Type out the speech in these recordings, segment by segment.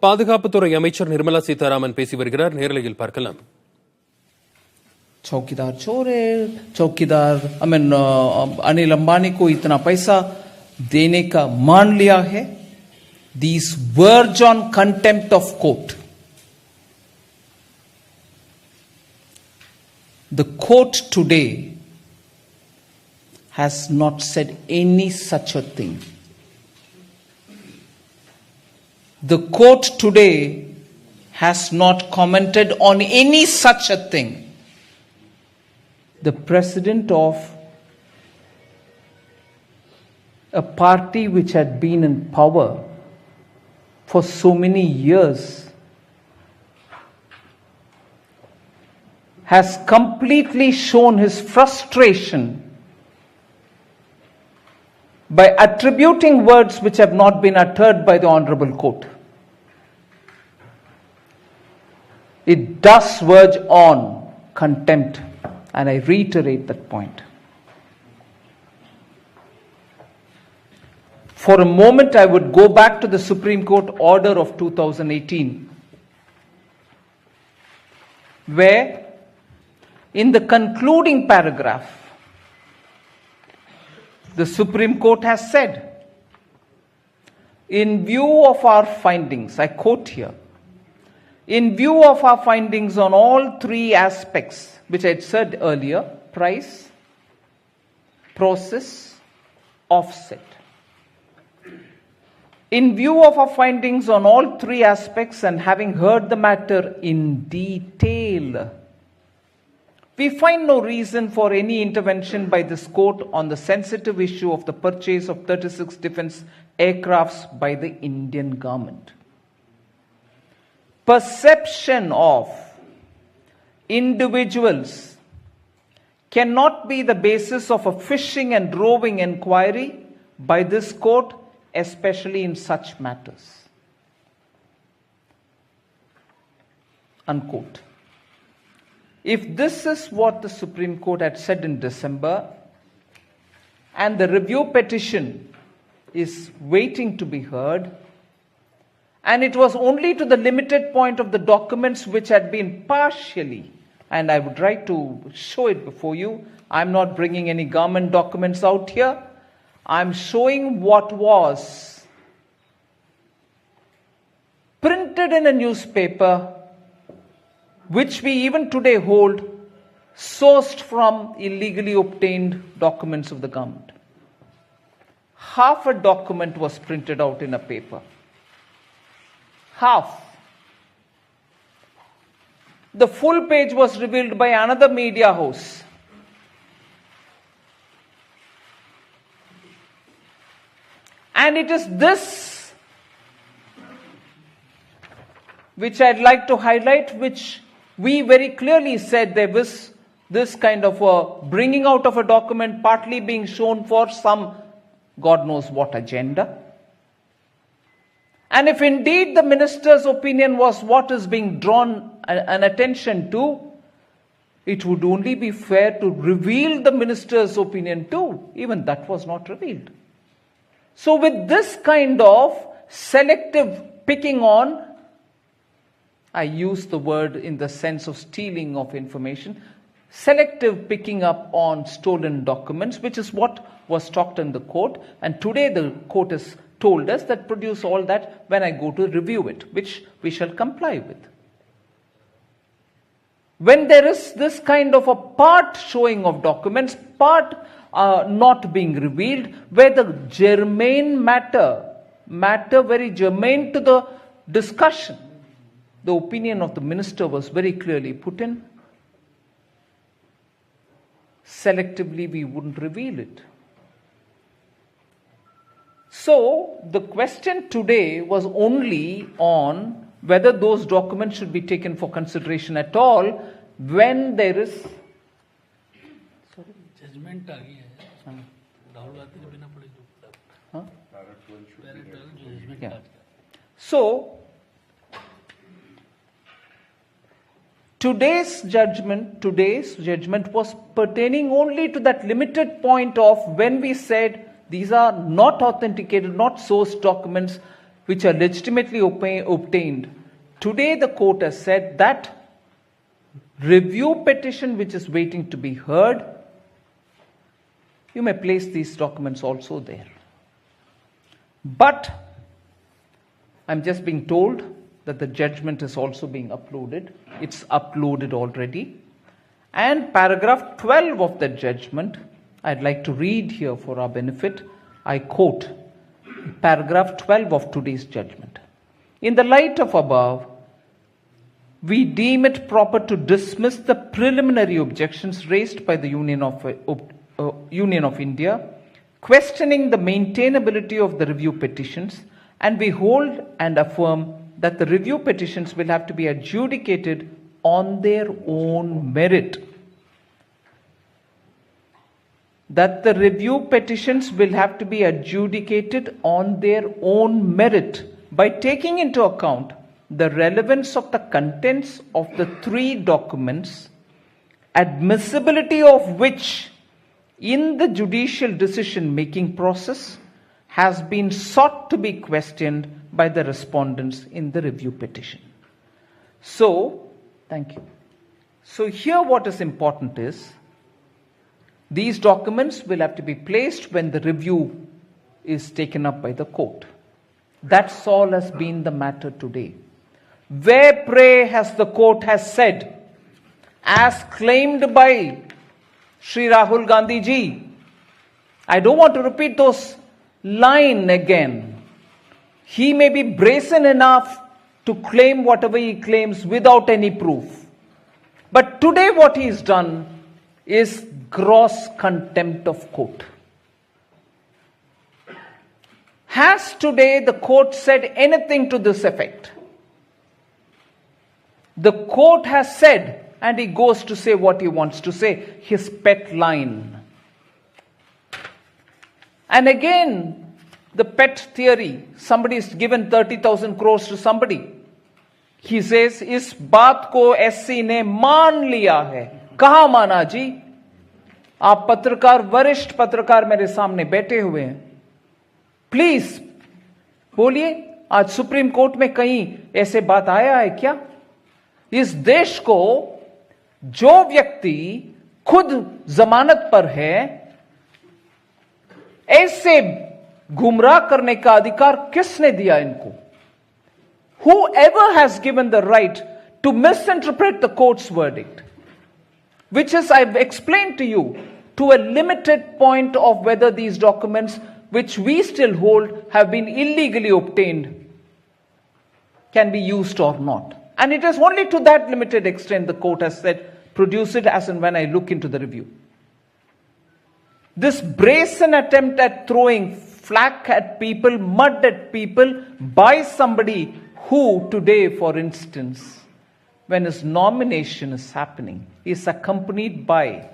பாதுகாப்புத்துறை அமைச்சர் நிர்மலா சீதாராமன் பேசி வருகிறார். நேரலையில் பார்க்கலாம். चौकीदार चोर है, चौकीदार अनिल अंबानी को इतना पैसा देने का मान लिया है. These verge on contempt of court. The court today has not said any such a thing. The court today has not commented on any such a thing. The president of a party which had been in power for so many years has completely shown his frustration by attributing words which have not been uttered by the Honorable Court. It does verge on contempt, and I reiterate that point. For a moment, I would go back to the Supreme Court order of 2018, where in the concluding paragraph, the Supreme Court has said, in view of our findings, I quote here, in view of our findings on all three aspects, which I had said earlier, price, process, offset. In view of our findings on all three aspects and having heard the matter in detail, we find no reason for any intervention by this court on the sensitive issue of the purchase of 36 defense aircrafts by the Indian government. Perception of individuals cannot be the basis of a fishing and roving inquiry by this court, especially in such matters. Unquote. If this is what the Supreme Court had said in December, and the review petition is waiting to be heard, and it was only to the limited point of the documents which had been partially, and I would like to show it before you. I'm not bringing any government documents out here. I'm showing what was printed in a newspaper, which we even today hold, sourced from illegally obtained documents of the government. Half a document was printed out in a paper. Half. The full page was revealed by another media house. And it is this which I'd like to highlight, which we very clearly said there was this kind of a bringing out of a document partly being shown for some God knows what agenda. And if indeed the minister's opinion was what is being drawn an attention to, it would only be fair to reveal the minister's opinion too. Even that was not revealed. So with this kind of selective picking on, I use the word in the sense of stealing of information, selective picking up on stolen documents, which is what was talked in the court. And today the court has told us that produce all that when I go to review it, which we shall comply with. When there is this kind of a part showing of documents, part not being revealed, where the germane matter very germane to the discussion, the opinion of the minister was very clearly put in. Selectively, we wouldn't reveal it. So, the question today was only on whether those documents should be taken for consideration at all when there is. Judgment आ गई है. राहुल गांधी ने बिना पढ़े जो Yeah. So, today's judgment was pertaining only to that limited point of when we said these are not authenticated, not sourced documents, which are legitimately obtained. Today the court has said that review petition which is waiting to be heard, you may place these documents also there. But I'm just being told that the judgment is also being uploaded. It's uploaded already. And paragraph 12 of the judgment, I'd like to read here for our benefit. I quote paragraph 12 of today's judgment. In the light of above, we deem it proper to dismiss the preliminary objections raised by the Union of India, questioning the maintainability of the review petitions, and we hold and affirm that the review petitions will have to be adjudicated on their own merit. That the review petitions will have to be adjudicated on their own merit by taking into account the relevance of the contents of the three documents, admissibility of which in the judicial decision-making process has been sought to be questioned by the respondents in the review petition. So, thank you. So here what is important is, these documents will have to be placed when the review is taken up by the court. That's all has been the matter today. Where, pray, has the court has said, as claimed by Sri Rahul Gandhi ji, I don't want to repeat those lines again. He may be brazen enough to claim whatever he claims without any proof. But today what he has done is gross contempt of court. Has today the court said anything to this effect? The court has said, and he goes to say what he wants to say, his pet line. And again, the pet theory, somebody is given 30,000 crores to somebody. He says, इस बात को SC ने मान लिया है. कहाँ माना जी? आप पत्रकार, वरिष्ठ पत्रकार मेरे सामने बैठे हुए हैं. प्लीज बोलिए, आज सुप्रीम कोर्ट में कहीं ऐसे बात आया है क्या? इस देश को जो व्यक्ति खुद जमानत पर है, ऐसे गुमराह करने का अधिकार किसने दिया इनको? Whoever has given the right to misinterpret the court's verdict, which is, I've explained to you, to a limited point of whether these documents, which we still hold, have been illegally obtained, can be used or not. And it is only to that limited extent the court has said, produce it as and when I look into the review. This brazen attempt at throwing flack at people, mud at people by somebody who today, for instance, when his nomination is happening, is accompanied by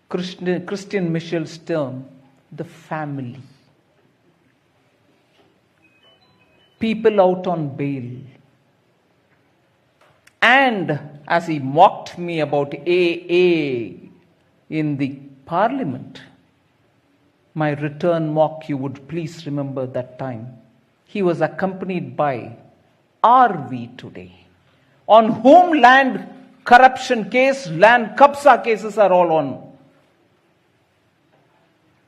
Christian Michel's term, the family. People out on bail. And as he mocked me about AA in the parliament, my return mock, you would please remember that time. He was accompanied by RV today, on whom land corruption case, land kabza cases are all on.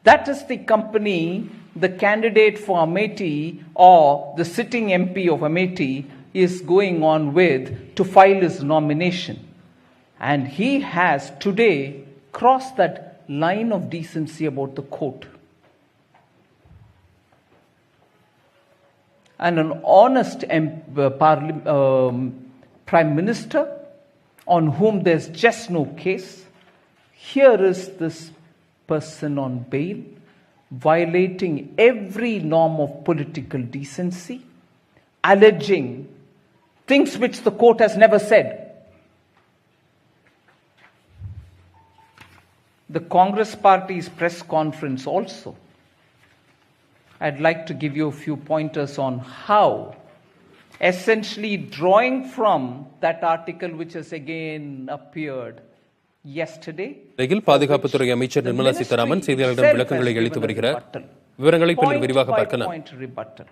That is the company the candidate for Amethi or the sitting MP of Amethi is going on with to file his nomination. And he has today crossed that line of decency about the court. And an honest Prime Minister on whom there's just no case, here is this person on bail, violating every norm of political decency, alleging things which the court has never said. The Congress Party's press conference also, I'd like to give you a few pointers on how, essentially drawing from that article which has again appeared yesterday. பாதுகாப்புத்துறை அமைச்சர் நிர்மலா சீதாராமன் செய்தியாளர்களிடம் விளக்கங்களை அளித்து வருகிறார். விவரங்களை இப்பொழுது point விரிவாக by பார்க்கலாம். point rebuttal.